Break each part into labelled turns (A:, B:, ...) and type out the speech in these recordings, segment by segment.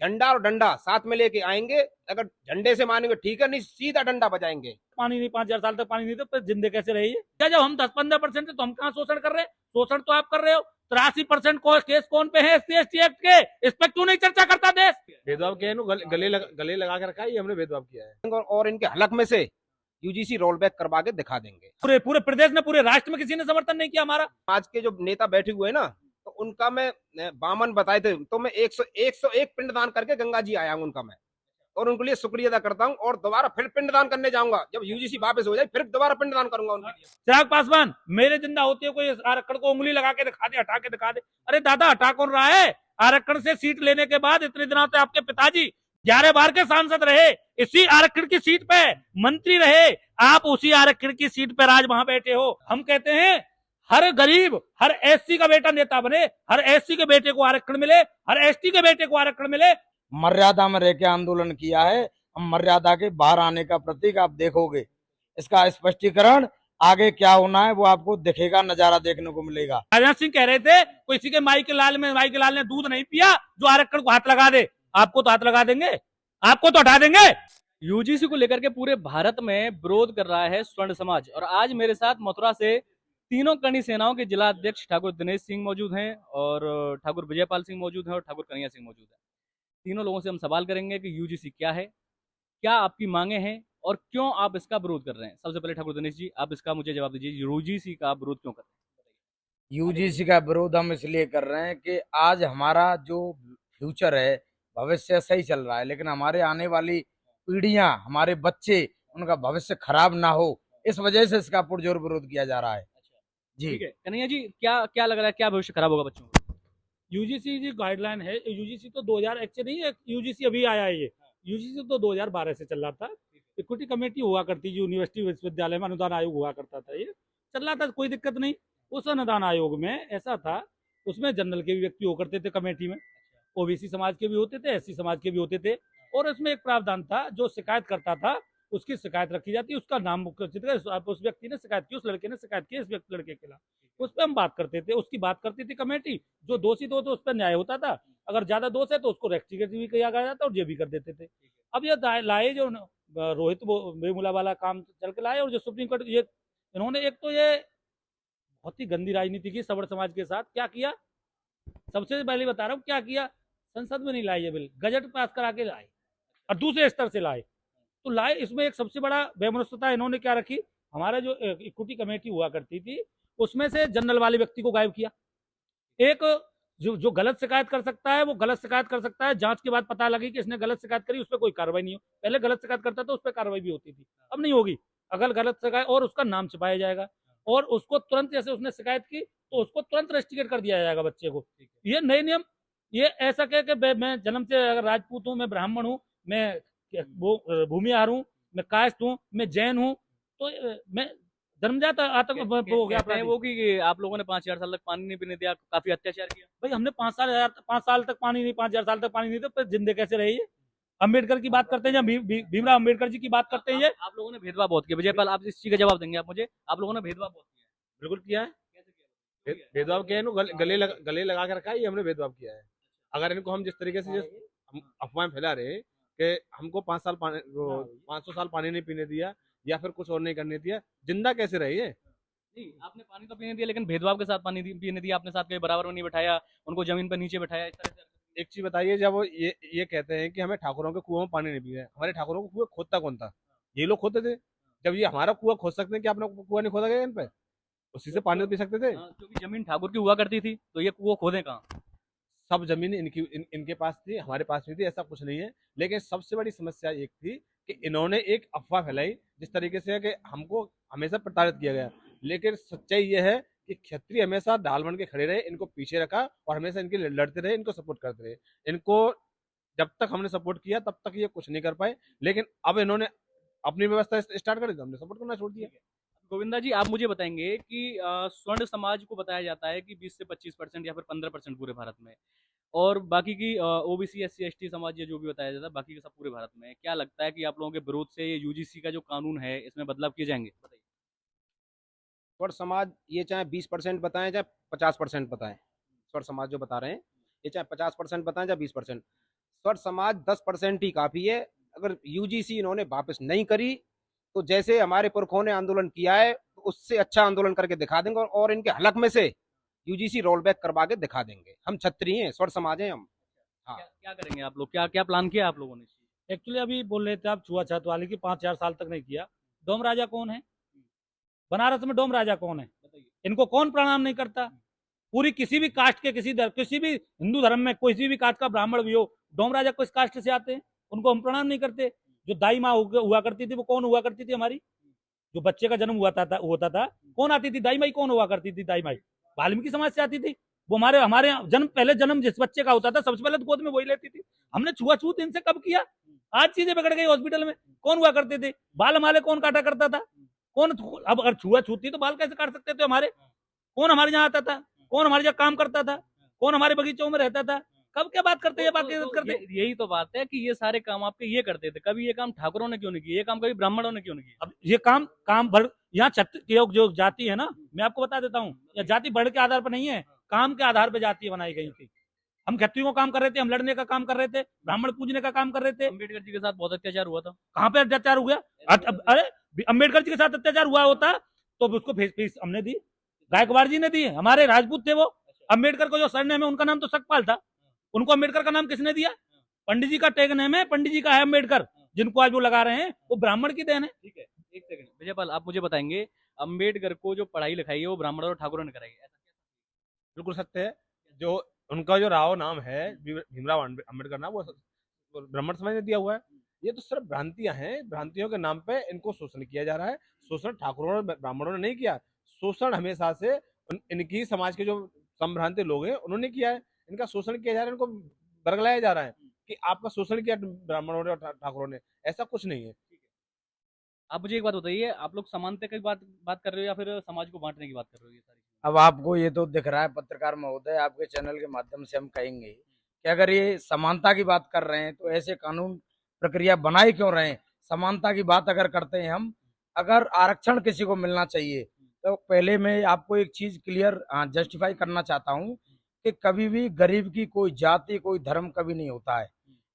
A: झंडा और डंडा साथ में लेके आएंगे। अगर झंडे से मानेंगे ठीक है, नहीं सीधा डंडा बजाएंगे।
B: पानी नहीं, 5,000 साल तक पानी नहीं, तो जिंदे कैसे रहिए? क्या जब हम 10-15% है तो हम कहाँ शोषण कर रहे हैं? शोषण तो आप कर रहे हो। 83% केस कौन पे है SC/ST एक्ट के? इस पर क्यों नहीं चर्चा करता देश?
C: भेदभाव किया है, गले लगा कर रखा है, ये हमने भेदभाव किया है।
A: और इनके हलक में से यूजीसी रोल बैक करवा के दिखा देंगे।
B: पूरे पूरे प्रदेश में, पूरे राष्ट्र में किसी ने समर्थन नहीं किया हमारा।
A: आज के जो नेता बैठे हुए हैं ना, तो उनका मैं बामन बताए थे तो मैं 101 पिंडदान करके गंगा जी आया हूँ उनका मैं, और उनके लिए शुक्रिया अदा करता हूँ। और दोबारा फिर पिंडदान करने जाऊंगा जब यूजीसी वापस हो जाए, फिर दोबारा पिंडदान करूंगा उनके लिए।
B: चिराग पासवान, मेरे जिंदा होते हुए कोई आरक्षण को उंगली लगा के दिखा दे, हटा के दिखा दे। अरे दादा, हटा कौन रहा है? आरक्षण से सीट लेने के बाद इतने दिनों से आपके पिताजी 11 बार के सांसद रहे, इसी आरक्षण की सीट पे मंत्री रहे, आप उसी आरक्षण की सीट पर आज वहां बैठे हो। हम कहते हैं हर गरीब, हर SC का बेटा नेता बने, हर SC के बेटे को आरक्षण मिले, हर ST के बेटे को आरक्षण मिले।
D: मर्यादा में रह के आंदोलन किया है, हम मर्यादा के बाहर आने का प्रतीक आप देखोगे। इसका स्पष्टीकरण आगे क्या होना है वो आपको दिखेगा, नजारा देखने को मिलेगा।
B: राजनाथ सिंह कह रहे थे किसी के माई के लाल ने दूध नहीं पिया जो आरक्षण को हाथ लगा दे। आपको तो हाथ लगा देंगे, आपको तो हटा देंगे।
E: यूजीसी को लेकर के पूरे भारत में विरोध कर रहा है स्वर्ण समाज। और आज मेरे साथ मथुरा से तीनों करणी सेनाओं के जिला अध्यक्ष ठाकुर दिनेश सिंह मौजूद हैं, और ठाकुर विजयपाल सिंह मौजूद हैं, और ठाकुर कन्हैया सिंह मौजूद हैं। तीनों लोगों से हम सवाल करेंगे कि यूजीसी क्या है, क्या आपकी मांगे हैं, और क्यों आप इसका विरोध कर रहे हैं। सबसे पहले ठाकुर दिनेश जी, आप इसका मुझे जवाब दीजिए, यूजीसी का विरोध क्यों कर रहे हैं?
D: यूजीसी का विरोध हम इसलिए कर रहे हैं कि आज हमारा जो फ्यूचर है, भविष्य सही चल रहा है, लेकिन हमारे आने वाली पीढ़ियां, हमारे बच्चे, उनका भविष्य खराब ना हो, इस वजह से इसका पुरजोर विरोध किया जा रहा है। जी
E: ठीक है कन्हैया जी, क्या क्या लग रहा है, क्या भविष्य खराब होगा बच्चों का?
B: यूजीसी जी गाइडलाइन है। यूजीसी तो 2001 से नहीं है, यूजीसी अभी आया है। ये यूजीसी तो 2012 से चल रहा था। इक्विटी कमेटी हुआ करती, यूनिवर्सिटी विश्वविद्यालय में अनुदान आयोग हुआ करता था, ये चल रहा था, कोई दिक्कत नहीं। उस अनुदान आयोग में ऐसा था, उसमें जनरल के भी व्यक्ति हो करते थे कमेटी में, OBC समाज के भी होते थे, SC समाज के भी होते थे। और उसमें एक प्रावधान था, जो शिकायत करता था उसकी शिकायत रखी जाती, उसका नाम उस व्यक्ति ने शिकायत की, उस लड़के ने शिकायत की, इस व्यक्ति लड़के के खिलाफ, उस पर हम बात करते थे, उसकी बात करती थी कमेटी। जो दोषी तो उस पर न्याय होता था, अगर ज्यादा दोष है तो उसको रेक्टिफिकेट भी किया गया जाता और ये भी कर देते थे। अब ये लाए जो रोहित वेमुला वाला काम चल के लाए, और जो सुप्रीम कोर्ट, ये इन्होंने एक तो ये बहुत ही गंदी राजनीति की सवर्ण समाज के साथ। क्या किया, सबसे पहले बता रहा हूँ क्या किया। संसद में नहीं लाए ये बिल, गजट पास करा के लाए, और दूसरे स्तर से लाए। तो लाए, इसमें एक सबसे बड़ा बेमनुष्यता इन्होंने क्या रखी, हमारा जो इक्विटी कमेटी हुआ करती थी उसमें से जनरल वाले व्यक्ति को गायब किया। एक जो गलत शिकायत कर सकता है वो गलत शिकायत कर सकता है, जांच के बाद पता लगी कि इसने गलत शिकायत करी, उस पर कोई कार्रवाई नहीं हो। पहले गलत शिकायत करता था उस पर कार्रवाई भी होती थी, अब नहीं होगी। अगर गलत शिकायत, और उसका नाम छिपाया जाएगा, और उसको तुरंत, जैसे उसने शिकायत की तो उसको तुरंत रेस्टिकेट कर दिया जाएगा बच्चे को। ये नए नियम, ये ऐसा कह के मैं जन्म से अगर राजपूत हूँ, मैं ब्राह्मण हूँ, मैं वो भूमिहार हूँ, मैं कायस्थ हूँ, मैं जैन हूँ, तो मैं जन्मजात आतंक हो गया
E: कहते हैं वो कि आप लोगों ने 5,000 साल तक पानी नहीं पीने दिया, काफी अत्याचार किया।
B: भाई। हमने 5 साल तक पानी नहीं, 5,000 साल तक पानी नहीं, तो जिंदे कैसे रहे ये? अम्बेडकर की बात करते हैं, भीमराव अम्बेडकर जी की बात करते हैं। ये
E: आप लोगों ने भेदभाव बहुत किया। विजयपाल, आप इस चीज का जवाब देंगे आप मुझे? आप लोगों ने भेदभाव बहुत किया है।
C: बिल्कुल किया है,
E: कैसे किया?
C: भेदभाव किया है, गले लगा के रखा है, ये हमने भेदभाव किया है। अगर इनको हम जिस तरीके से हम अफवाहें फैला रहे हैं कि हमको 500 साल पानी नहीं पीने दिया, या फिर कुछ और नहीं करने दिया, जिंदा कैसे रहे ये?
E: नहीं, आपने पानी तो पीने दिया, लेकिन भेदभाव के साथ पानी पीने दिया। आपने साथ के बराबर में नहीं बैठाया, उनको जमीन पर नीचे बैठाया, इस तरह से।
C: एक चीज बताइए, जब वो ये कहते हैं कि हमें ठाकुरों के कुआं में पानी नहीं पीना है, हमारे ठाकुरों को कुआं खोदता कौन था? ये लोग खोदते थे। जब ये हमारा कुआं खोद सकते हैं, कि अपना कुआं नहीं खोदा गया इन पे? उसी से पानी तो पी सकते थे।
E: क्योंकि जमीन ठाकुर की हुआ करती थी, तो ये वो खोदे कहाँ?
C: सब जमीन इनके पास थी, हमारे पास नहीं थी, ऐसा कुछ नहीं है। लेकिन सबसे बड़ी समस्या एक थी कि इन्होंने एक अफवाह फैलाई, जिस तरीके से कि हमको हमेशा प्रताड़ित किया गया। लेकिन सच्चाई ये है कि क्षत्रिय हमेशा ढाल बन के खड़े रहे, इनको पीछे रखा, और हमेशा इनके लड़ते रहे, इनको सपोर्ट करते रहे। इनको जब तक हमने सपोर्ट किया तब तक ये कुछ नहीं कर पाए, लेकिन अब इन्होंने अपनी व्यवस्था स्टार्ट कर दी, तो हमने सपोर्ट करना छोड़ दिया।
E: गोविंदा जी, आप मुझे बताएंगे कि स्वर्ण समाज को बताया जाता है कि 20 से 25% या फिर 15% पूरे भारत में, और बाकी की OBC SC ST समाज, ये जो भी बताया जाता है, बाकी के सब पूरे भारत में। क्या लगता है कि आप लोगों के विरोध से ये यूजीसी का जो कानून है इसमें बदलाव किए जाएंगे? बताइए।
A: स्वर समाज ये चाहे 20% बताएं चाहे 50% बताएं, स्वर समाज जो बता रहे हैं, ये चाहे 50% बताएं चाहे 20%, स्वर्ण समाज 10% ही काफी है। अगर यूजीसी इन्होंने वापस नहीं करी तो जैसे हमारे पुरखों ने आंदोलन किया है तो उससे अच्छा आंदोलन करके दिखा देंगे, और इनके हलक में से यूजीसी रोल बैक करवा के दिखा देंगे। हम क्षत्रिय हैं, स्वर्ण समाज हैं हम। हाँ।
E: क्या करेंगे आप लोग, क्या क्या प्लान किया आप लोगों ने?
B: एक्चुअली अभी बोल रहे थे आप छुआछूत वाले की 5,000 साल तक नहीं किया। डोम राजा कौन है? बनारस में डोम राजा कौन है? इनको कौन प्रणाम नहीं करता? पूरी किसी भी कास्ट के किसी भी हिंदू धर्म में किसी भी कास्ट का ब्राह्मण भी हो, डोम राजा को इस कास्ट से आते हैं, उनको हम प्रणाम नहीं करते। जो दाई माँ हुआ करती थी वो कौन हुआ करती थी हमारी? जो बच्चे का जन्म होता था कौन आती थी? दाई माई कौन हुआ करती थी? दाई माई वाल्मीकि समाज से आती थी। वो हमारे हमारे पहले जन्म जिस बच्चे का होता था सबसे पहले तो गोद में वही लेती थी। हमने छुआछूत इनसे कब किया? आज चीजें बिगड़ गई। हॉस्पिटल में कौन हुआ करते थे? बाल हमारे कौन काटा करता था? कौन? अब अगर छुआछूत थी तो बाल कैसे काट सकते थे हमारे? कौन हमारे यहाँ आता था? कौन हमारे यहाँ काम करता था? कौन हमारे बगीचों में रहता था? कब क्या बात करते हैं? बात करते
E: यही तो बात है कि ये सारे काम आपके ये करते थे, कभी ये काम ठाकुरों ने क्यों नहीं किए? ये काम कभी ब्राह्मणों ने क्यों नहीं किया?
B: अब ये काम भर यहाँ जो जाति है ना, मैं आपको बता देता हूँ, या जाति बढ़ के आधार पर नहीं है, काम के आधार पर जाति बनाई गई थी। हम क्षत्रियों को काम कर रहे थे, हम लड़ने का काम कर रहे थे, ब्राह्मण पूजने का काम कर रहे थे।
E: अम्बेडकर जी के साथ बहुत अत्याचार हुआ था।
B: कहाँ पे अत्याचार हुआ? अरे अम्बेडकर जी के साथ अत्याचार हुआ होता तो उसको फीस हमने दी, गायकवाड़ जी ने दी। हमारे राजपूत थे वो। अम्बेडकर को जो सरनेम है उनका नाम तो सकपाल था, उनको अम्बेडकर का नाम किसने दिया? पंडित जी का टैग नेम है, पंडित जी का है अम्बेडकर। जिनको आज वो लगा रहे हैं वो ब्राह्मण की देन है।
E: ठीक है, एक सेकंड विजयपाल, आप मुझे बताएंगे अम्बेडकर को जो पढ़ाई लिखाई है वो ब्राह्मणों और ठाकुरों ने कराई है, ऐसा
C: बिल्कुल सत्य है। जो उनका जो राव नाम है भीमराव अम्बेडकर नाम, वो ब्राह्मण समाज ने दिया हुआ है। ये तो सिर्फ भ्रांतियां हैं। भ्रांतियों के नाम पे इनको शोषण किया जा रहा है। शोषण ठाकुरों और ब्राह्मणों ने नहीं किया। शोषण हमेशा से इनकी समाज के जो संभ्रांति लोग हैं उन्होंने किया है। इनका शोषण किया जा रहा है, इनको बरगलाया जा रहा है कि आपका शोषण किया ब्राह्मणों ने और ठाकुरों ने। ऐसा कुछ नहीं है।
E: आप मुझे एक बात बताइए, आप लोग समानता की बात कर रहे हो या फिर समाज को बांटने की बात कर रहे हो? ये सारी
D: अब आपको ये तो दिख रहा है पत्रकार महोदय, आपके चैनल के माध्यम से हम कहेंगे कि अगर ये समानता की बात कर रहे हैं तो ऐसे कानून प्रक्रिया बनाए क्यों रहे हैं? समानता की बात अगर करते हैं हम, अगर आरक्षण किसी को मिलना चाहिए तो पहले मैं आपको एक चीज क्लियर जस्टिफाई करना चाहता हूँ कि कभी भी गरीब की कोई जाति कोई धर्म कभी नहीं होता है।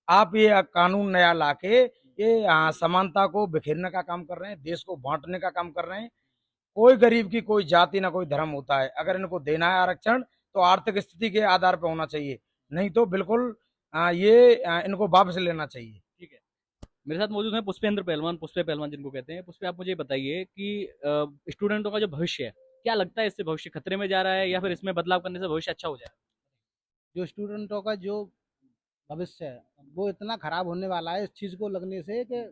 D: आप ये कानून नया लाके ये समानता को बिखेरने का काम कर रहे हैं, देश को बांटने का काम कर रहे हैं। कोई गरीब की कोई जाति ना कोई धर्म होता है। अगर इनको देना है आरक्षण तो आर्थिक स्थिति के आधार पर होना चाहिए, नहीं तो बिल्कुल इनको वापस लेना चाहिए।
E: ठीक है, मेरे साथ मौजूद है पुष्पेंद्र पहलवान, पुष्पे पहलवान जिनको कहते हैं। पुष्पे, आप मुझे बताइए कि स्टूडेंटों का जो भविष्य है, क्या लगता है इससे भविष्य खतरे में जा रहा है या फिर इसमें बदलाव करने से भविष्य अच्छा हो जाएगा?
F: जो स्टूडेंटों का जो भविष्य है वो इतना खराब होने वाला है इस चीज़ को लगने से कि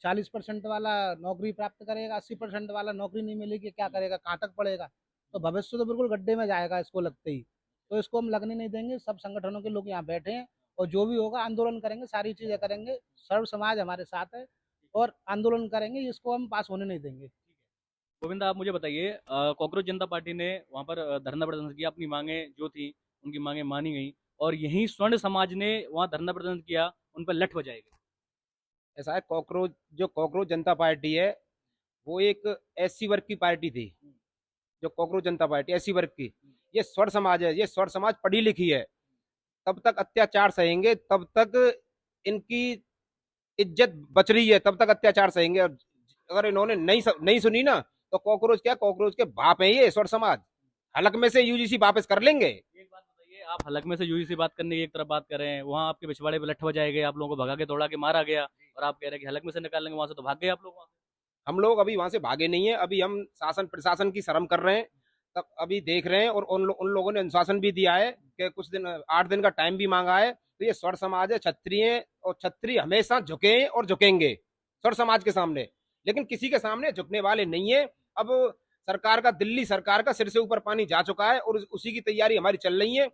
F: 40% वाला नौकरी प्राप्त करेगा, 80% वाला नौकरी नहीं मिलेगी, क्या करेगा, कहाँ तक पढ़ेगा? तो भविष्य तो बिल्कुल गड्ढे में जाएगा इसको लगते ही। तो इसको हम लगने नहीं देंगे। सब संगठनों के लोग यहाँ बैठे हैं और जो भी होगा आंदोलन करेंगे, सारी चीज़ें करेंगे। सर्व समाज हमारे साथ है और आंदोलन करेंगे, इसको हम पास होने नहीं देंगे।
E: गोविंदा, आप मुझे बताइए, कॉकरोच जनता पार्टी ने वहाँ पर धरना प्रदर्शन किया, अपनी मांगे जो थी उनकी मांगे मानी गई, और यहीं स्वर्ण समाज ने वहाँ धरना प्रदर्शन किया, उन पर लठ बजाई गई।
A: ऐसा है, कॉकरोच जनता पार्टी है वो एक एससी वर्ग की पार्टी थी। जो कॉकरोच जनता पार्टी एससी वर्ग की, ये स्वर्ण समाज है। ये स्वर्ण समाज पढ़ी लिखी है। तब तक अत्याचार सहेंगे, तब तक इनकी इज्जत बच रही है, तब तक अत्याचार सहेंगे। और अगर इन्होंने नहीं सुनी ना तो कॉकरोच के बाप है ये स्वर्ण समाज। हलक में से यूजीसी वापस कर लेंगे।
E: एक बात बताइए, आप हलक में से यूजीसी बात करने की एक तरफ बात कर रहे हैं, वहाँ आपके पिछवाड़े पे लठ बजाए गए, आप लोगों को भगा के दौड़ा के मारा गया, और आप कह रहे हैं कि हलक में से निकाल लेंगे, वहां से तो भाग गए आप लोग। वहां
A: हम लोग अभी वहां से भागे नहीं है। अभी हम शासन प्रशासन की शर्म कर रहे हैं, तब अभी देख रहे हैं। और उन लोगों ने अनुशासन भी दिया है कि कुछ दिन 8 दिन का टाइम भी मांगा है। तो ये स्वर्ण समाज है, क्षत्रिय, और क्षत्रिय हमेशा झुके और झुकेंगे स्वर्ण समाज के सामने, लेकिन किसी के सामने झुकने वाले नहीं है। अब दिल्ली सरकार का सिर से ऊपर पानी जा चुका है और उसी की तैयारी हमारी चल रही है।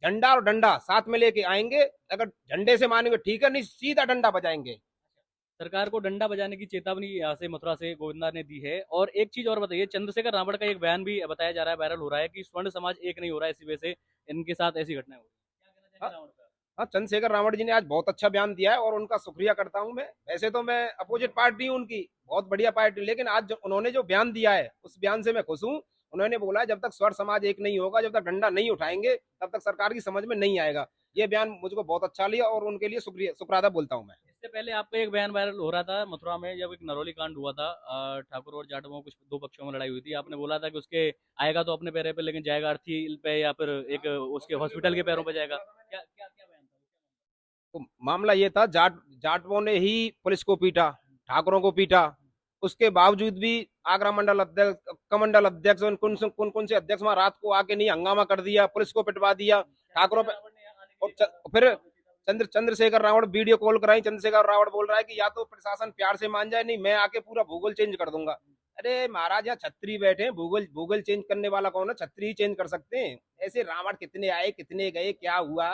A: झंडा और डंडा साथ में लेके आएंगे। अगर झंडे से मानेंगे ठीक है, नहीं सीधा डंडा बजाएंगे।
E: सरकार को डंडा बजाने की चेतावनी यहाँ से मथुरा से गोविंदा ने दी है। और एक चीज और बताइए, चंद्रशेखर रावण का एक बयान भी बताया जा रहा है, वायरल हो रहा है कि स्वर्ण समाज एक नहीं हो रहा है, इसी वजह से इनके साथ ऐसी घटनाएं हो रही हैं। क्या कहना चाहेंगे रावण पर?
A: हाँ, चंद्रशेखर रावण जी ने आज बहुत अच्छा बयान दिया है और उनका शुक्रिया करता हूं मैं। वैसे तो मैं अपोजिट पार्टी हूं उनकी, बहुत बढ़िया पार्टी, लेकिन आज उन्होंने जो बयान दिया है उस बयान से मैं खुश हूं। उन्होंने बोला जब तक स्वर्ण समाज एक नहीं होगा, जब तक डंडा नहीं उठाएंगे, तब तक सरकार की समझ में नहीं आएगा। ये बयान मुझको बहुत अच्छा लिया और उनके लिए शुक्रादा बोलता हूँ मैं।
E: इससे पहले आपका एक बयान वायरल हो रहा था मथुरा में, जब एक नरौली कांड हुआ था, ठाकुर और जाटवों कुछ दो पक्षों में लड़ाई हुई थी। आपने बोला था कि उसके आएगा तो अपने पैरों पे, लेकिन जाएगा अर्थी पे या फिर एक उसके हॉस्पिटल के पैरों पे जाएगा। क्या क्या क्या बयान था?
A: तो मामला ये था, जाटवों ने ही पुलिस को पीटा, ठाकुरों को पीटा। उसके बावजूद भी आगरा मंडल अध्यक्ष, कमंडल अध्यक्ष, कौन कौन से अध्यक्ष वहां रात को आके नहीं हंगामा कर दिया, पुलिस को पिटवा दिया, ठाकुरों पे। और फिर चंद्रशेखर रावण वीडियो कॉल कराई, चंद्रशेखर रावण बोल रहा है कि या तो प्रशासन प्यार से मान जाए, नहीं मैं आके पूरा भूगोल चेंज कर दूंगा। अरे महाराज, यहाँ छत्री बैठे हैं, भूगोल चेंज करने वाला कौन है? छत्री ही चेंज कर सकते हैं। ऐसे रावण कितने आए, कितने गए, क्या हुआ,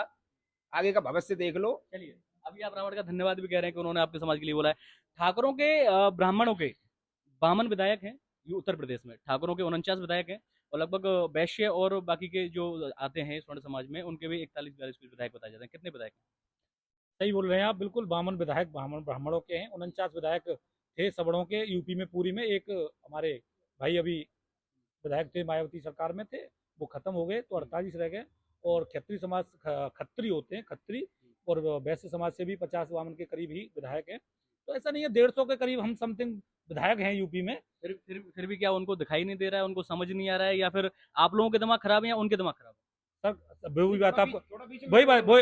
A: आगे का भविष्य देख लो।
E: चलिए, अभी आप रावण का धन्यवाद भी कह रहे हैं कि उन्होंने आपके समाज के लिए बोला है। ठाकुरों के ब्राह्मणों के 52 विधायक हैं ये उत्तर प्रदेश में, ठाकुरों के 49 विधायक हैं, और लगभग वैश्य और बाकी के जो आते हैं स्वर्ण समाज में उनके भी 41-42 विधायक बताए जाते हैं। कितने विधायक हैं?
B: सही बोल रहे हैं आप, बिल्कुल 52 विधायक ब्राह्मणों के हैं, 49 विधायक थे सवर्णों के। यूपी में पूरी में एक हमारे भाई अभी विधायक थे, मायावती सरकार में थे, वो खत्म हो गए तो 48 रह गए। और खत्री समाज, खत्री होते हैं खत्री, और वैश्य समाज से भी 50-52 के करीब ही विधायक हैं। तो ऐसा नहीं है, 150 के करीब हम समथिंग विधायक हैं यूपी में।
E: फिर भी क्या उनको दिखाई नहीं दे रहा है, उनको समझ नहीं आ रहा है, या फिर आप लोगों के दिमाग खराब है या उनके दिमाग खराब है?
B: सर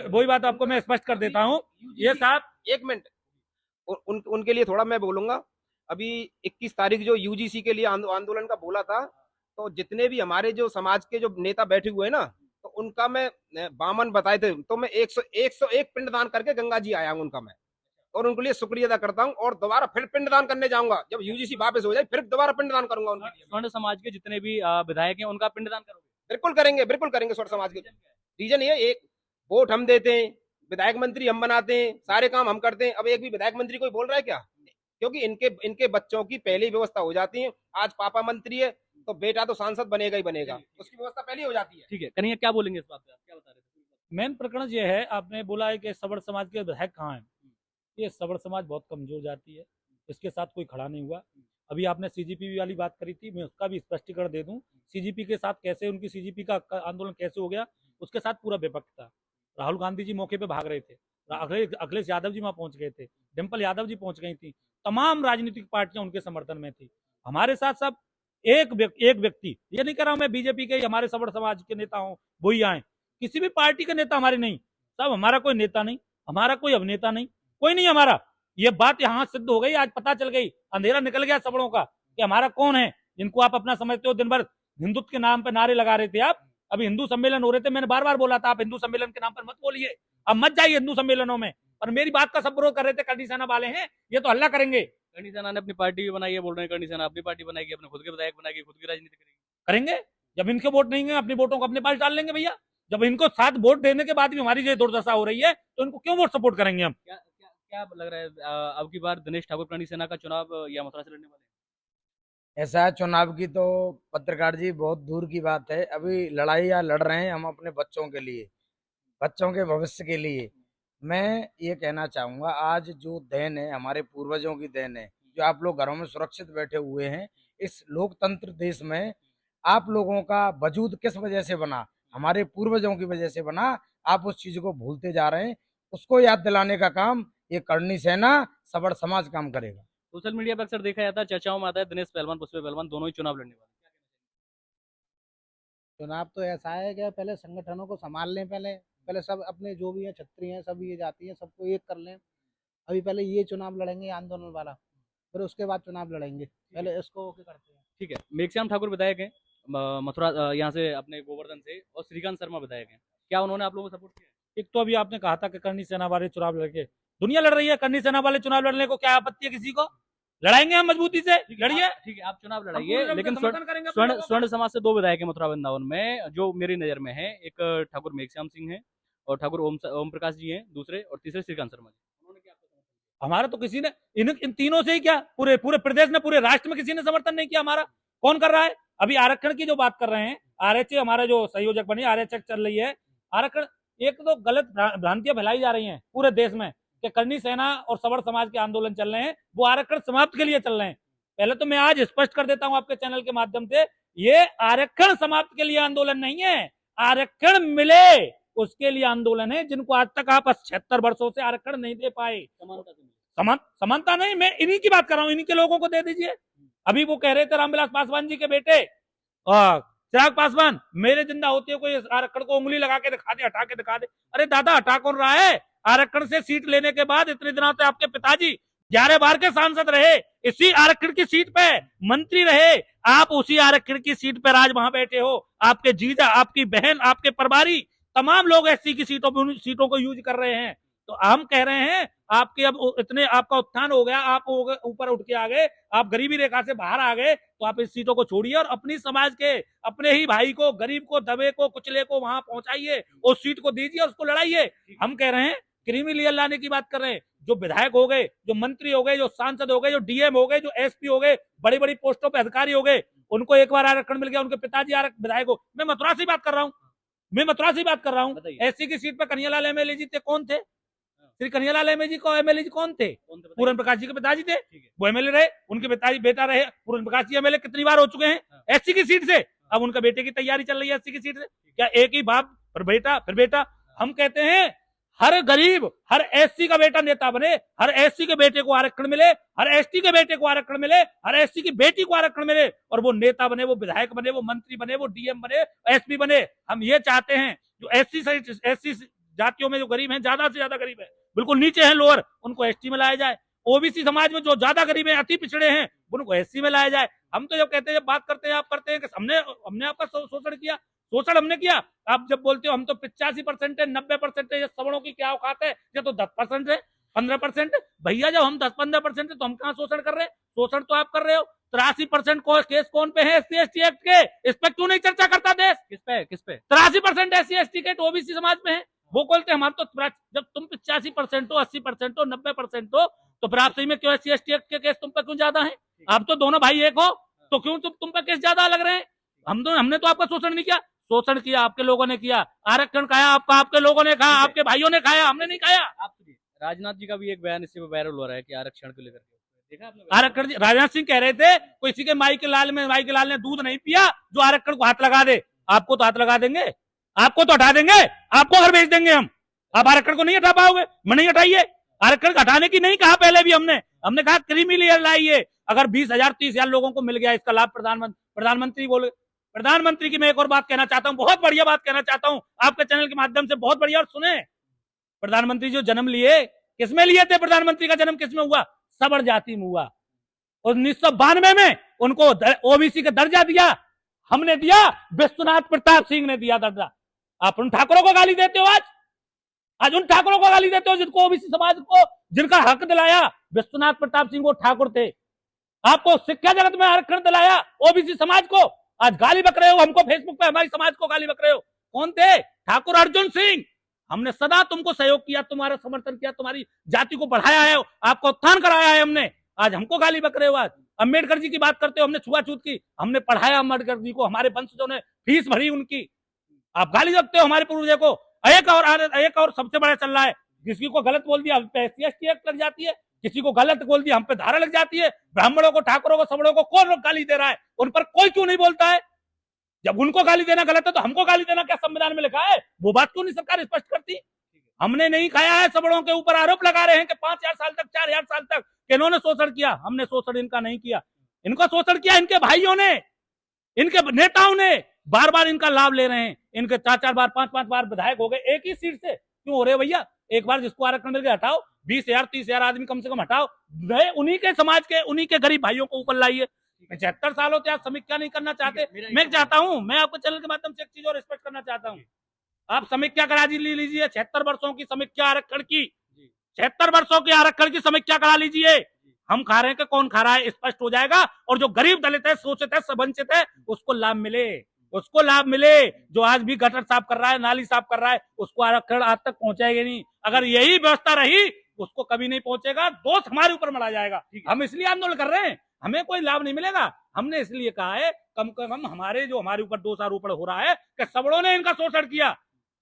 B: वही बात आपको मैं स्पष्ट कर देता हूँ। ये साहब,
A: एक मिनट, उनके लिए थोड़ा मैं बोलूंगा। अभी 21 तारीख जो यूजीसी के लिए आंदोलन का बोला था, तो जितने भी हमारे जो समाज के जो नेता बैठे हुए हैं ना, तो उनका मैं 52 बताए थे, तो मैं 101 पिंडदान करके गंगा जी आया हूँ उनका मैं, और उनके लिए शुक्रिया अदा करता हूँ। और दोबारा फिर पिंडदान करने जाऊंगा, जब यूजीसी वापस हो जाए फिर दोबारा पिंडदान करूंगा उनके लिए।
E: स्वर्ण समाज के जितने भी विधायक हैं उनका पिंडदान करोगे?
A: बिल्कुल करेंगे स्वर्ण समाज के। रीजन ये, एक वोट हम देते हैं, विधायक मंत्री हम बनाते हैं, सारे काम हम करते हैं। अब एक भी विधायक मंत्री कोई बोल रहा है क्या? क्योंकि इनके बच्चों की पहले ही व्यवस्था हो जाती है। आज पापा मंत्री है तो बेटा तो सांसद बनेगा ही बनेगा, उसकी व्यवस्था पहले ही हो जाती है।
E: ठीक है, कन्हैया क्या बोलेंगे इस बात पे, आप क्या बता रहे थे?
B: मेन प्रकरण ये है, आपने बोला है कि सवर्ण समाज के विधायक कहाँ हैं। ये सवर्ण समाज बहुत कमजोर जाती है, इसके साथ कोई खड़ा नहीं हुआ। अभी आपने सीजीपी वाली बात करी थी, मैं उसका भी स्पष्टीकरण दे दूं। सीजीपी के साथ कैसे, उनकी सीजीपी का आंदोलन कैसे हो गया, उसके साथ पूरा विपक्ष था। राहुल गांधी जी मौके पे भाग रहे थे, अखिलेश यादव जी वहां पहुंच गए थे, डिम्पल यादव जी पहुंच गई थी, तमाम राजनीतिक पार्टियां उनके समर्थन में थी। हमारे साथ सब एक व्यक्ति, ये नहीं कह रहा हूं मैं बीजेपी के हमारे सवर्ण समाज के नेता हूं वही आए, किसी भी पार्टी के नेता हमारे नहीं, सब हमारा कोई नेता नहीं, हमारा कोई अभिनेता नहीं, कोई नहीं हमारा। ये बात यहाँ सिद्ध हो गई, आज पता चल गई, अंधेरा निकल गया सवर्णों का कि हमारा कौन है, जिनको आप अपना समझते हो। दिन भर हिंदुत्व के नाम पे नारे लगा रहे थे आप। अभी हिंदू सम्मेलन हो रहे थे, मैंने बार बार बोला था आप हिंदू सम्मेलन के नाम पर मत बोलिए, अब मत जाइए हिंदू सम्मेलनों में। और मेरी बात का सब विरोध कर रहे थे, करनी सेना वाले हैं, ये तो हल्ला करेंगे।
E: करनी सेना ने अपनी पार्टी भी बनाई है, बोल रहे हैं करनी सेना अपनी पार्टी बनाएगी, अपने खुद के विधायक बनाएगी, खुद की राजनीति
B: करेंगे। जब इनके वोट नहीं है, अपने वोटों को अपने पास डाल लेंगे भैया। जब इनको 7 वोट देने के बाद भी हमारी जो दुर्दशा हो रही है, तो इनको क्यों वोट सपोर्ट करेंगे हम?
E: क्या लग रहा है, अब की बार दिनेश ठाकुर करनी सेना का चुनाव या मथुरा से लड़ने वाले हैं?
D: ऐसा है, चुनाव की तो पत्रकार जी बहुत दूर की बात है। अभी लड़ाई लड़ रहे हैं हम अपने बच्चों के लिए, बच्चों के भविष्य के लिए। मैं ये कहना चाहूंगा, आज जो देन है हमारे पूर्वजों की देन है, जो आप लोग घरों में सुरक्षित बैठे हुए हैं, इस लोकतंत्र देश में आप लोगों का वजूद किस वजह से बना? हमारे पूर्वजों की वजह से बना। आप उस चीज को भूलते जा रहे हैं, उसको याद दिलाने का काम ये करनी सेना, सवर्ण समाज काम करेगा।
E: सोशल मीडिया पर अक्सर देखा जाता है, चर्चाओं में आता है दिनेश पहलवान, पुष्पे पहलवान दोनों ही चुनाव लड़ने वाले हैं।
F: चुनाव तो ऐसा है कि पहले संगठनों को संभाल लें, पहले सब अपने जो भी है छत्री हैं, सब ये जाती हैं, सबको एक कर लें। अभी पहले ये चुनाव लड़ेंगे आंदोलन वाला, फिर उसके बाद चुनाव लड़ेंगे, पहले इसको ओके करते हैं।
E: ठीक है, मेघश्याम ठाकुर विधायक हैं मथुरा, यहाँ से अपने गोवर्धन से, और श्रीकांत शर्मा विधायक हैं, क्या उन्होंने आप लोगों को सपोर्ट किया?
B: एक तो अभी आपने कहा था कि करनी सेना वाले चुनाव लड़के, दुनिया लड़ रही है, करनी सेना वाले चुनाव लड़ने को क्या आपत्ति है किसी को? लड़ाएंगे हम मजबूती से, लड़िए।
E: ठीक है, आप चुनाव लड़ाइए, लेकिन स्वर्ण समाज से 2 विधायक है मथुरा वृंदावन में जो मेरी नजर में है। एक ठाकुर मेघश्याम सिंह है और ठाकुर ओम प्रकाश जी हैं दूसरे, और तीसरे श्रीकांत शर्मा जी। उन्होंने क्या आपको समर्थन किया?
B: हमारा तो किसी ने इन तीनों से ही क्या, पूरे प्रदेश में, पूरे राष्ट्र में किसी ने समर्थन नहीं किया हमारा। कौन कर रहा है? अभी आरक्षण की जो बात कर रहे हैं, आरएचए हमारा जो संयोजक बनी, आरएचए चल रही है आरक्षण। एक तो गलत भ्रांतियां फैलाई जा रही हैं पूरे देश में कि करनी सेना और सवर्ण समाज के आंदोलन चल रहे हैं, वो आरक्षण समाप्त के लिए चल रहे हैं। पहले तो मैं आज स्पष्ट कर देता हूं आपके चैनल के माध्यम से, ये आरक्षण समाप्त के लिए आंदोलन नहीं है। आरक्षण मिले उसके लिए आंदोलन है, जिनको आज तक आप 76 वर्षों से आरक्षण नहीं दे पाए। समानता नहीं, मैं इन्हीं की बात कर रहा हूँ, इन्हीं के लोगों को दे दीजिए। अभी वो कह रहे थे रामविलास पासवान जी के बेटे चिराग पासवान, मेरे जिंदा होते कोई आरक्षण को उंगली लगा के दिखा दे, हटा के दिखा दे। अरे दादा, हटा कौन रहा है? आरक्षण से सीट लेने के बाद इतने दिनों से आपके पिताजी 11 बार के सांसद रहे, इसी आरक्षण की सीट पे मंत्री रहे, आप उसी आरक्षण की सीट पर आज वहां बैठे हो। आपके जीजा, आपकी बहन, आपके परिवारी तमाम लोग एससी की सीटों को यूज कर रहे हैं। तो हम कह रहे हैं आपके अब इतने आपका उत्थान हो गया, आप ऊपर उठ के आ गए, आप गरीबी रेखा से बाहर आ गए, तो आप इस सीटों को छोड़िए और अपनी समाज के अपने ही भाई को, गरीब को, दबे को, कुचले को वहां पहुंचाइए, उस सीट को दीजिए, उसको लड़ाइए। हम कह रहे हैं क्रीमी लेयर लाने की बात कर रहे हैं। जो विधायक हो गए, जो मंत्री हो गए, जो सांसद हो गए, जो डीएम हो गए, जो एसपी हो गए, बड़ी बड़ी पोस्टों पे अधिकारी हो गए, उनको एक बार आरक्षण मिल गया, उनके पिताजी विधायक हो। मैं मथुरा से बात कर रहा हूँ, एससी की सीट पर कन्हैयालाल एमएलए जी थे, कौन थे? श्री कन्हैयालाल एमएलए जी कौन थे? पूरन प्रकाश जी के पिताजी थे, वो एमएलए रहे, उनके पिताजी बेटा रहे पूरन प्रकाश जी एमएलए कितनी बार हो चुके हैं एससी की सीट से। अब उनका बेटे की तैयारी चल रही है एससी की सीट से। क्या एक ही बाप फिर बेटा? हम कहते हैं हर गरीब, हर एससी का बेटा नेता बने, हर एससी के बेटे को आरक्षण मिले, हर एसटी के बेटे को आरक्षण मिले, हर एससी की बेटी को आरक्षण मिले, और वो नेता बने, वो विधायक बने, वो मंत्री बने, वो डीएम बने, एसपी बने। हम ये चाहते हैं जो एससी जातियों में जो गरीब हैं, ज्यादा से ज्यादा गरीब है, बिल्कुल नीचे हैं लोअर, उनको एसटी में लाया जाए। ओबीसी समाज में जो ज्यादा गरीब है, अति पिछड़े हैं, उनको एससी में लाया जाए। हम तो जब कहते हैं, जब बात करते हैं, आप करते हैं कि हमने आपका शोषण किया, शोषण हमने किया। आप जब बोलते हो हम तो 85% है, 90% है, सवर्णों की क्या औकात है, ये तो 10% है, 15%। भैया जब हम 10-15% है तो हम कहाँ शोषण कर रहे हैं? शोषण तो आप कर रहे हो। 83% केस कौन पे है एससी एसटी एक्ट के? इस पर क्यों नहीं चर्चा करता देश?
E: किस पे
B: 83% एससी एसटी के ओबीसी समाज में है। वो बोलते हैं हम तो, जब तुम 85% हो, 80% हो, 90% हो, तो फिर आप सही में क्यों एससी एसटी एक्ट के केस तुम पे क्यों ज्यादा है? आप तो दोनों भाई एक हो, तो क्यों तुम पे केस ज्यादा लग रहे हैं? हमने तो आपका शोषण नहीं किया, शोषण किया आपके लोगों ने किया। आरक्षण खाया आपका, आपके लोगों ने खाया, आपके भाइयों ने खाया, हमने नहीं खाया।
E: आप सुनिए, राजनाथ जी का भी एक बयान इसी में वायरल हो रहा है कि आरक्षण को लेकर देखा आपने?
B: आरक्षण, राजनाथ सिंह कह रहे थे किसी के माई के लाल ने दूध नहीं पिया जो आरक्षण को हाथ लगा दे। आपको तो हाथ लगा देंगे, आपको तो हटा देंगे, आपको घर भेज देंगे हम। आप आरक्षण को नहीं हटा पाओगे, मैं नहीं हटाइए। आरक्षण हटाने की नहीं कहा पहले भी हमने कहा क्रीमी लेयर लाइए। अगर 20,000 30,000 लोगों को मिल गया इसका लाभ, प्रधानमंत्री की मैं एक और बात कहना चाहता हूं, बहुत बढ़िया बात कहना चाहता हूं आपके चैनल के माध्यम से, बहुत बढ़िया। और सुने, प्रधानमंत्री जो जन्म लिए, किसमें लिए थे? प्रधानमंत्री का जन्म किसमें हुआ? सवर्ण जाति में हुआ। 1992 में उनको ओबीसी का दर्जा दिया, हमने दिया, विश्वनाथ प्रताप सिंह ने दिया दर्जा। आप उन ठाकुरों को गाली देते हो, आज उन ठाकुरों को गाली देते हो जिनको ओबीसी समाज को, जिनका हक दिलाया विश्वनाथ प्रताप सिंह, वो ठाकुर थे। आपको शिक्षा जगत में आरक्षण दिलाया ओबीसी समाज को, आज गाली बक रहे हो हमको, फेसबुक पे हमारी समाज को गाली बक रहे हो। कौन थे? ठाकुर अर्जुन सिंह। हमने सदा तुमको सहयोग किया, तुम्हारा समर्थन किया, तुम्हारी जाति को बढ़ाया है, आपको उत्थान कराया है हमने। आज हमको गाली बक रहे हो। आज अम्बेडकर जी की बात करते हो, हमने छुआछूत की, हमने पढ़ाया अम्बेडकर जी को, हमारे वंशजों ने फीस भरी उनकी। आप गाली रखते हो हमारे पूर्वजों को। एक और सबसे बड़ा चल रहा है, किसी को गलत बोल दिया हम पे एससी एसटी एक्ट लग जाती है, किसी को गलत बोल दिया हम पे धारा लग जाती है। ब्राह्मणों को, ठाकुरों को, सवर्णों को कौन गाली दे रहा है? उन पर कोई क्यों नहीं बोलता है? जब उनको गाली देना गलत है तो हमको गाली देना क्या संविधान में लिखा है? वो बात क्यों नहीं सरकार स्पष्ट करती? हमने नहीं खाया है। सवर्णों के ऊपर आरोप लगा रहे हैं कि 5,000 साल तक, 4,000 साल तक इन्होंने शोषण किया। हमने शोषण इनका नहीं किया, इनका शोषण किया इनके भाइयों ने, इनके नेताओं ने। बार बार इनका लाभ ले रहे हैं, इनके 4-4 बार, 5-5 बार विधायक हो गए एक ही सीट से। क्यों हो रहे भैया? एक बार जिसको आरक्षण मिल गया हटाओ, 20,000 30,000 आदमी कम से कम हटाओ, नए उन्हीं के समाज के, उन्हीं के गरीब भाइयों को ऊपर लाइए। 75 सालों से आप समीक्षा नहीं करना चाहते। मैं चाहता हूं, मैं आपके चैनल के माध्यम से एक चीज और स्पष्ट करना चाहता हूं, आप समीक्षा करा लीजिए 76 वर्षों की समीक्षा आरक्षण की, 76 वर्षों की आरक्षण की समीक्षा करा लीजिए। हम खा रहे हैं कि कौन खा रहा है स्पष्ट हो जाएगा। और जो गरीब दलित है, शोषित है, वंचित है, उसको लाभ मिले, उसको लाभ मिले। जो आज भी गटर साफ कर रहा है, नाली साफ कर रहा है, उसको आरक्षण आज तक पहुंचाएगा नहीं। अगर यही व्यवस्था रही, उसको कभी नहीं पहुंचेगा, दोष हमारे ऊपर मरा जाएगा। हम इसलिए आंदोलन कर रहे हैं, हमें कोई लाभ नहीं मिलेगा। हमने इसलिए कहा है कम से कम हमारे जो हमारे ऊपर दोष आरोप हो रहा है कि सवर्णों ने इनका शोषण किया,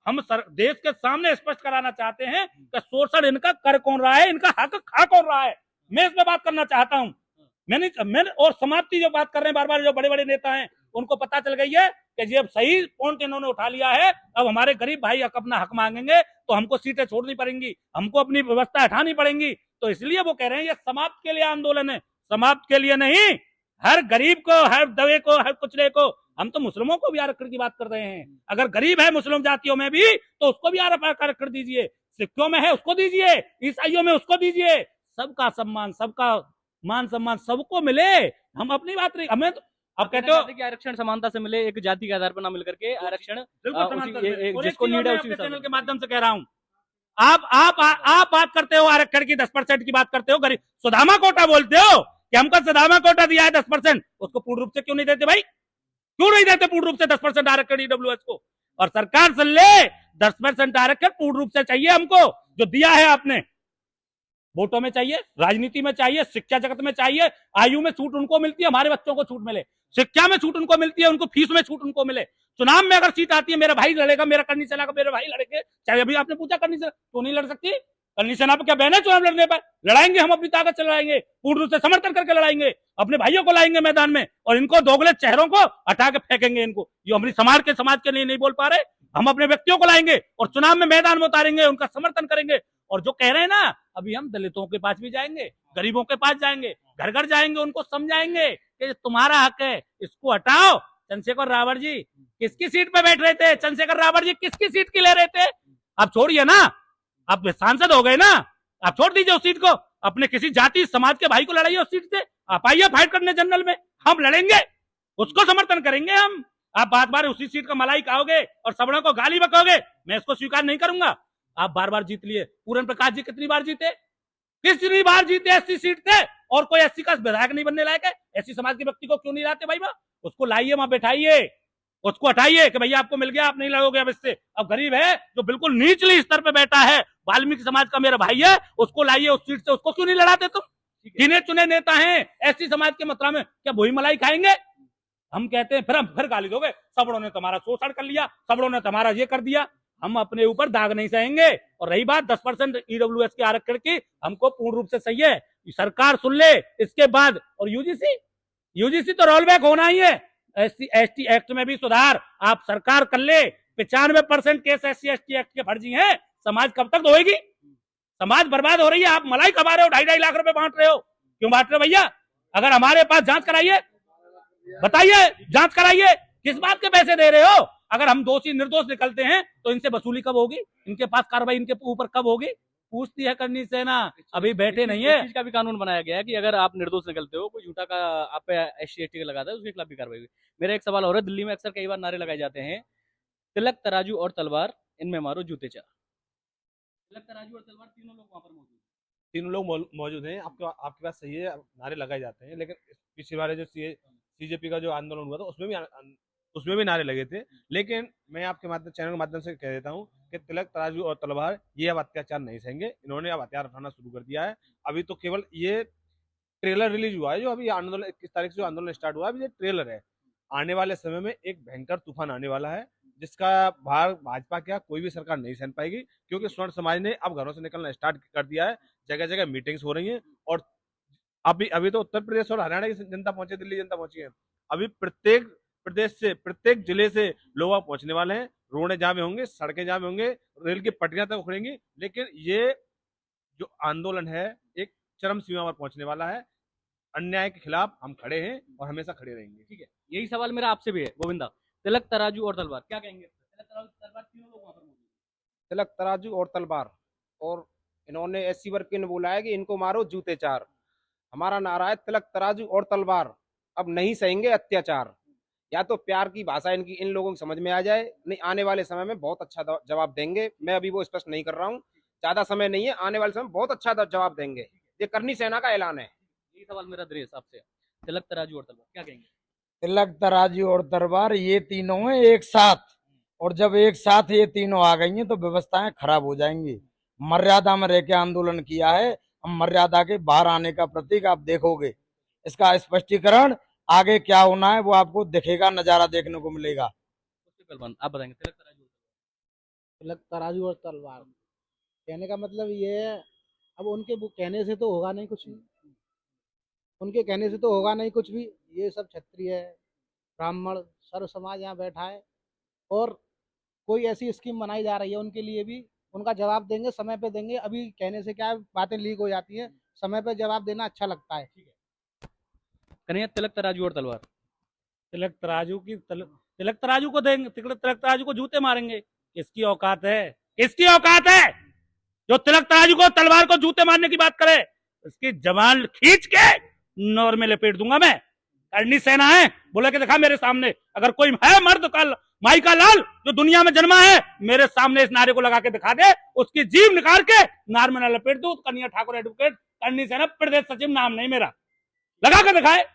B: हम देश के सामने स्पष्ट कराना चाहते हैं कि शोषण इनका कर कौन रहा है, इनका हक खा कौन रहा है। मैं इस पे बात करना चाहता हूं। मैंने और समाप्ति जो बात कर रहे हैं बार बार, जो बड़े बड़े नेता हैं उनको पता चल गई है कि जी अब सही पॉइंट इन्होंने उठा लिया है, अब हमारे गरीब भाई अपना हक मांगेंगे तो हमको सीटें छोड़नी पड़ेंगी, हमको अपनी व्यवस्था हटानी पड़ेंगी। तो इसलिए वो कह रहे हैं ये समाप्त के लिए आंदोलन है, समाप्त के लिए नहीं। हर गरीब को, हर दबे को, हर कुचले को, हम तो मुस्लिमों को भी आरक्षण की बात कर रहे हैं। अगर गरीब है मुस्लिम जातियों में भी तो उसको भी आरक्षण दीजिए, सिखों में है उसको दीजिए, ईसाइयों में उसको दीजिए। सबका सम्मान, सबका मान सम्मान सबको मिले। हम अपनी बात नहीं, हमें तो अब कहते हो
E: कि आरक्षण समानता से मिले, एक जाति के आधार पर ना मिल करके आरक्षण
B: बिल्कुल समानता से। और एक
E: जिसको
B: चीज
E: नीड
B: और
E: है
B: मैं
E: उसी
B: अपने
E: हिसाब
B: चैनल
E: से।
B: के माध्यम से कह रहा हूं, आप बात करते हो आरक्षण की 10% की बात करते हो, गरीब सुदामा कोटा बोलते हो कि हमको सुदामा कोटा दिया है 10%, उसको पूर्ण रूप से क्यों नहीं देते भाई? क्यों नहीं देते पूर्ण रूप से 10% आरक्षण ईडब्ल्यूएस को? और सरकार सुन ले, 10% आरक्षण पूर्ण रूप से चाहिए हमको, जो दिया है आपने। वोटों में चाहिए, राजनीति में चाहिए, शिक्षा जगत में चाहिए, आयु में छूट उनको मिलती है, हमारे बच्चों को छूट मिले, शिक्षा में छूट उनको मिलती है, उनको फीस में छूट उनको मिले। चुनाव में अगर सीट आती है, मेरा भाई लड़ेगा, मेरा करनी सेना का मेरे भाई लड़ेंगे, चाहे अभी आपने पूछा करनी सेना तो नहीं लड़ सकती, करनी सेना पर क्या बहन है चुनाव लड़ने पर? लड़ाएंगे, हम अपनी ताकत से लड़ाएंगे, पूर्ण रूप से समर्थन करके लड़ाएंगे, अपने भाइयों को लाएंगे मैदान में और इनको दोगले चेहरों को हटा के फेंकेंगे। इनको जो हमारी समाज के लिए नहीं बोल पा रहे, हम अपने व्यक्तियों को लाएंगे और चुनाव में मैदान में उतारेंगे, उनका समर्थन करेंगे। और जो कह रहे हैं ना, अभी हम दलितों के पास भी जाएंगे, गरीबों के पास जाएंगे, घर घर जाएंगे, उनको समझाएंगे कि तुम्हारा हक है, इसको हटाओ। चंद्रशेखर रावत जी किसकी सीट पे बैठ रहे थे? चंद्रशेखर रावत जी किसकी सीट की ले रहे थे? आप छोड़िए ना, आप सांसद हो गए ना, आप छोड़ दीजिए उस सीट को, अपने किसी जाति समाज के भाई को लड़ाइए उस सीट से। आप आइए फाइट करने जनरल में, हम लड़ेंगे, उसको समर्थन करेंगे हम। आप बार बार उसी सीट का मलाई खाओगे और सबड़ों को गाली बकोगे, मैं इसको स्वीकार नहीं करूंगा। आप बार बार जीत लिए, पूरन प्रकाश जी कितनी बार जीते? कितनी बार जीते एससी सीट थे? और कोई एससी का विधायक नहीं बनने लायक है? एससी समाज के व्यक्ति को क्यों नहीं लाते भाई? वहां उसको लाइए, वहां बैठाइए, उसको हटाइए कि भैया आपको मिल गया, आप नहीं लड़ोगे अब इससे। अब गरीब है जो बिल्कुल निचली स्तर पे बैठा है, वाल्मीकि समाज का मेरा भाई है, उसको लाइए उस सीट से, उसको क्यों नहीं लड़ाते तुम? गिने चुने नेता हैं एससी समाज के मतरा में, क्या वही मलाई खाएंगे? हम कहते हैं फिर गाली दोगे, सबड़ों ने तुम्हारा शोषण कर लिया, सबड़ों ने तुम्हारा ये कर दिया। हम अपने ऊपर दाग नहीं सहेंगे। और रही बात 10% ईडब्ल्यूएस के आरक्षण की, हमको पूर्ण रूप से सही है, सरकार सुन ले इसके बाद। और यूजीसी तो रोल बैक होना ही है, SC/ST एक्ट में भी सुधार आप सरकार कर ले। 95% केस SC/ST एक्ट के फर्जी हैं, समाज कब तक धोएगी? समाज बर्बाद हो रही है, आप मलाई कमा रहे हो, 2.5 लाख रुपए बांट रहे हो, क्यों बांट रहे हो भैया? अगर हमारे पास जांच कराइए, बताइए, जांच कराइए, किस बात के पैसे दे रहे हो? अगर हम दोषी निर्दोष निकलते हैं तो इनसे वसूली कब होगी? इनके पास कार्रवाई इनके ऊपर कब होगी? पूछती है करनी सेना, अभी बैठे नहीं है।
E: इस चीज का भी कानून बनाया गया है कि अगर आप निर्दोष निकलते हो, कोई झूठा का आप पे SC/ST का लगाता है, उसके खिलाफ भी कार्रवाई हुई। मेरा एक सवाल और है, दिल्ली में अक्सर कई बार नारे लगाए जाते हैं, तिलक तराजू और तलवार, इनमें मारो जूते चार। तिलक तराजू और तलवार तीनों लोग वहां पर मौजूद हैं।
C: तीनों लोग मौजूद हैं। आपकी बात सही है, नारे लगाए जाते हैं, लेकिन पिछली बार जो CJP का जो आंदोलन हुआ था उसमें भी नारे लगे थे। लेकिन मैं आपके चैनल के माध्यम से कह देता हूं कि तिलक तराजू और तलवार ये अब अत्याचार नहीं सहेंगे। इन्होंने अब हथियार उठाना शुरू कर दिया है। अभी तो केवल ये ट्रेलर रिलीज हुआ है, जो अभी आंदोलन 21 तारीख से जो आंदोलन स्टार्ट हुआ है, अभी ये ट्रेलर है। आने वाले समय में एक भयंकर तूफान आने वाला है, जिसका भार भाजपा क्या कोई भी सरकार नहीं सहन पाएगी, क्योंकि स्वर्ण समाज ने अब घरों से निकलना स्टार्ट कर दिया है। जगह जगह मीटिंग्स हो रही हैं और अभी तो उत्तर प्रदेश और हरियाणा की जनता पहुंची, दिल्ली जनता पहुंची है। अभी प्रत्येक प्रदेश से, प्रत्येक जिले से लोग वहां पहुंचने वाले हैं। रोडे जामे होंगे, सड़कें जामे होंगे, रेल की पटरियां तक उखड़ेंगी। लेकिन ये जो आंदोलन है एक चरम सीमा पर पहुंचने वाला है। अन्याय के खिलाफ हम खड़े हैं और हमेशा खड़े रहेंगे।
E: ठीक है, यही सवाल मेरा आपसे भी है गोविंदा, तिलक तराजू और तलवार क्या कहेंगे? तिलक तराजू तलवार तीनों लोग वहां पर मौजूद हैं।
A: तिलक तराजू और तलवार, और इन्होंने SC वर्ग ने बोला है कि इनको मारो जूते चार। हमारा नारा है तिलक तराजू और तलवार, अब नहीं सहेंगे अत्याचार। या तो प्यार की भाषा इनकी इन लोगों को समझ में आ जाए, नहीं आने वाले समय में बहुत अच्छा जवाब देंगे। मैं अभी वो स्पष्ट नहीं कर रहा हूँ, ज्यादा समय नहीं है, आने वाले समय में बहुत अच्छा जवाब देंगे। ये करनी सेना का ऐलान है।
E: यही सवाल मेरा दिनेश आपसे, तिलक तराजू और तलवार क्या कहेंगे?
D: तिलक तराजू और तलवार ये तीनों हैं एक साथ, और जब एक साथ ये तीनों आ गई हैं तो व्यवस्थाएं खराब हो जाएंगी। मर्यादा में रह के आंदोलन किया है, हम मर्यादा के बाहर आने का प्रतीक आप देखोगे। इसका स्पष्टीकरण आगे क्या होना है वो आपको दिखेगा, नजारा देखने को मिलेगा।
E: आप बताएंगे तिलक तराजू।
F: तिलक तराजू और तलवार कहने का मतलब ये है, अब उनके वो कहने से तो होगा नहीं कुछ भी, उनके कहने से तो होगा नहीं कुछ भी। ये सब क्षत्रिय है, ब्राह्मण सर्व समाज यहाँ बैठा है और कोई ऐसी स्कीम बनाई जा रही है उनके लिए भी उनका जवाब देंगे, समय पे देंगे। अभी कहने से क्या है, बातें लीक हो जाती हैं, समय पे जवाब देना अच्छा लगता है।
E: कन्हैया, तिलक तराजू और तलवार।
B: तिलक तराजू को देंगे, तिलक तराजू को जूते मारेंगे। किसकी औकात है, किसकी औकात है जो तिलक तराजू को तलवार को जूते मारने की बात करे? इसकी जवान खींच के नौर में लपेट दूंगा मैं। करनी सेना है, बोले के दिखा मेरे सामने। अगर कोई है मर्द का माई का लाल जो दुनिया में जन्मा है, मेरे सामने इस नारे को लगा के दिखा दे, उसकी जीभ निकाल के नार में न लपेट दू। कन्हैया ठाकुर एडवोकेट, करनी सेना, प्रदेश सचिव नाम नहीं मेरा, लगा के दिखाए।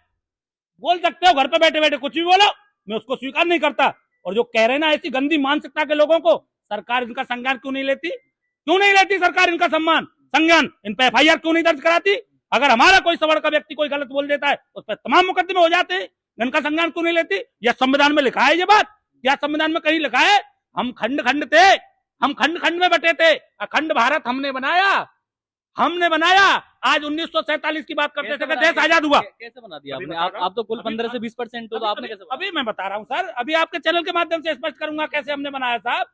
B: बोल सकते हो घर पे बैठे बैठे कुछ भी बोलो, मैं उसको स्वीकार नहीं करता। और जो कह रहे ना ऐसी गंदी मानसिकता के लोगों को, सरकार इनका संज्ञान क्यों नहीं लेती? क्यों नहीं लेती सरकार इनका संज्ञान? इन पे एफआईआर क्यों नहीं दर्ज कराती? अगर हमारा कोई सवर्ण का व्यक्ति कोई गलत बोल देता है उस पर तमाम मुकदमे हो जाते हैं, इनका संज्ञान क्यों नहीं लेती? यह संविधान में लिखा है ये बात? क्या संविधान में कहीं लिखा है? हम खंड खंड थे, हम खंड खंड में बटे थे, अखंड भारत हमने बनाया। आज 1947 की बात करते थे, देश आजाद हुआ।
E: कैसे बना दिया आपने? आप तो कुल 15 से 20% हो, तो आपने कैसे बनाया?
B: अभी मैं बता रहा हूँ सर, अभी आपके चैनल के माध्यम से स्पष्ट करूंगा कैसे हमने बनाया साहब।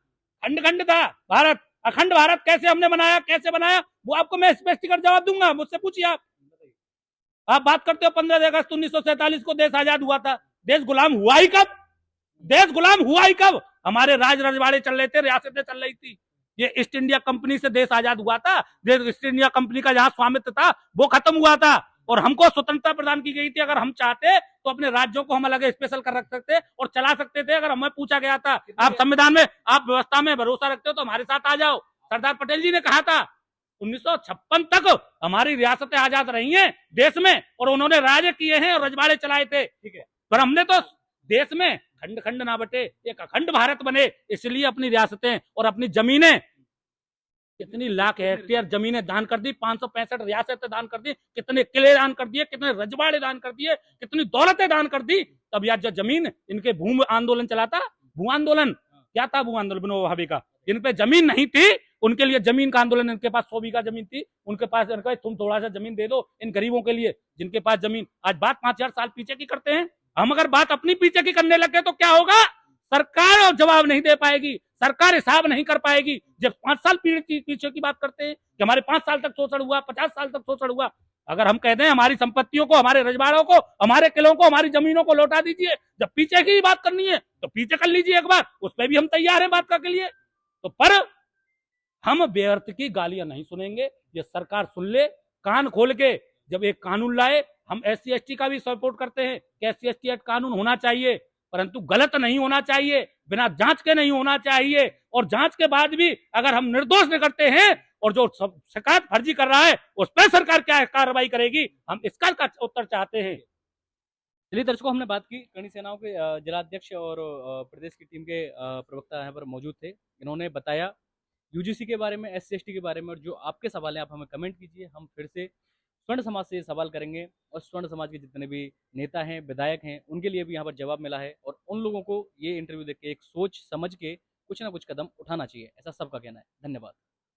B: खंड खंड था भारत, अखंड भारत कैसे हमने बनाया, कैसे बनाया, वो आपको मैं स्पष्टीकरण जवाब दूंगा, मुझसे पूछिए आप बात करते हो 15 अगस्त 1947 को देश आजाद हुआ था। देश गुलाम हुआ ही कब? देश गुलाम हुआ ही कब? हमारे राज रजवाड़े चल रहे थे, रियासतें चल रही थी। ये ईस्ट इंडिया कंपनी से देश आजाद हुआ था। देश ईस्ट इंडिया कंपनी का जहां स्वामित्व था वो खत्म हुआ था और हमको स्वतंत्रता प्रदान की गई थी। अगर हम चाहते तो अपने राज्यों को हम अलग स्पेशल कर रख सकते और चला सकते थे। अगर हमें पूछा गया था आप संविधान में, आप व्यवस्था में भरोसा रखते हो तो हमारे साथ आ जाओ। सरदार पटेल जी ने कहा था 1956 तक हमारी रियासतें आजाद रही हैं देश में और उन्होंने राज किए हैं और रजवाड़े चलाए थे, ठीक है। पर हमने तो देश में खंड खंड ना बटे, एक अखंड भारत बने, इसलिए अपनी रियासतें और अपनी जमीनें, कितनी लाख हेक्टेयर जमीनें दान कर दी, 565 रियासतें दान कर दी, कितने किले दान कर दिए, कितने रजवाड़े दान कर दिए, कितनी दौलतें दान कर दी। तब यार जो जमीन इनके भूमि आंदोलन चलाता, भू आंदोलन क्या था? भू आंदोलन विनोबा भावे का। जिन पे जमीन नहीं थी उनके लिए जमीन का आंदोलन। इनके पास 100 बीघा जमीन थी, उनके पास तुम थोड़ा सा जमीन दे दो इन गरीबों के लिए जिनके पास जमीन। आज बात 5000 साल पीछे की करते हैं हम। अगर बात अपनी पीछे की करने लगे तो क्या होगा? सरकार जवाब नहीं दे पाएगी, सरकार हिसाब नहीं कर पाएगी। जब 5 साल पीछे की बात करते हैं कि हमारे 5 साल तक शोषण हुआ, 50 साल तक शोषण हुआ। अगर हम कहते हैं हमारी संपत्तियों को, हमारे रजवाड़ों को, हमारे किलों को, हमारी जमीनों को लौटा दीजिए, जब पीछे की बात करनी है तो पीछे कर लीजिए एक बार, उस पर भी हम तैयार हैं बात करने के लिए। तो पर हम व्यर्थ की गालियां नहीं सुनेंगे। ये सरकार सुन ले कान खोल के। जब एक कानून लाए, हम SC/ST का भी सपोर्ट करते हैं कि SC/ST एक्ट कानून होना चाहिए, परंतु गलत नहीं होना चाहिए, बिना जांच के नहीं होना चाहिए। और जांच के बाद भी अगर हम निर्दोष निकलते हैं और जो शिकायत फर्जी कर रहा है उस पर सरकार क्या कार्रवाई करेगी, हम इसका उत्तर चाहते हैं।
E: चलिए दर्शकों, हमने बात की करणी सेनाओं के जिलाध्यक्ष और प्रदेश की टीम के प्रवक्ता यहाँ पर मौजूद थे। इन्होंने बताया यूजीसी के बारे में, SC/ST के बारे में, और जो आपके सवाल हैं आप हमें कमेंट कीजिए। हम फिर से स्वर्ण समाज से सवाल करेंगे और स्वर्ण समाज के जितने भी नेता हैं, विधायक हैं, उनके लिए भी यहाँ पर जवाब मिला है और उन लोगों को ये इंटरव्यू देख के एक सोच समझ के कुछ ना कुछ कदम उठाना चाहिए, ऐसा सबका कहना है। धन्यवाद।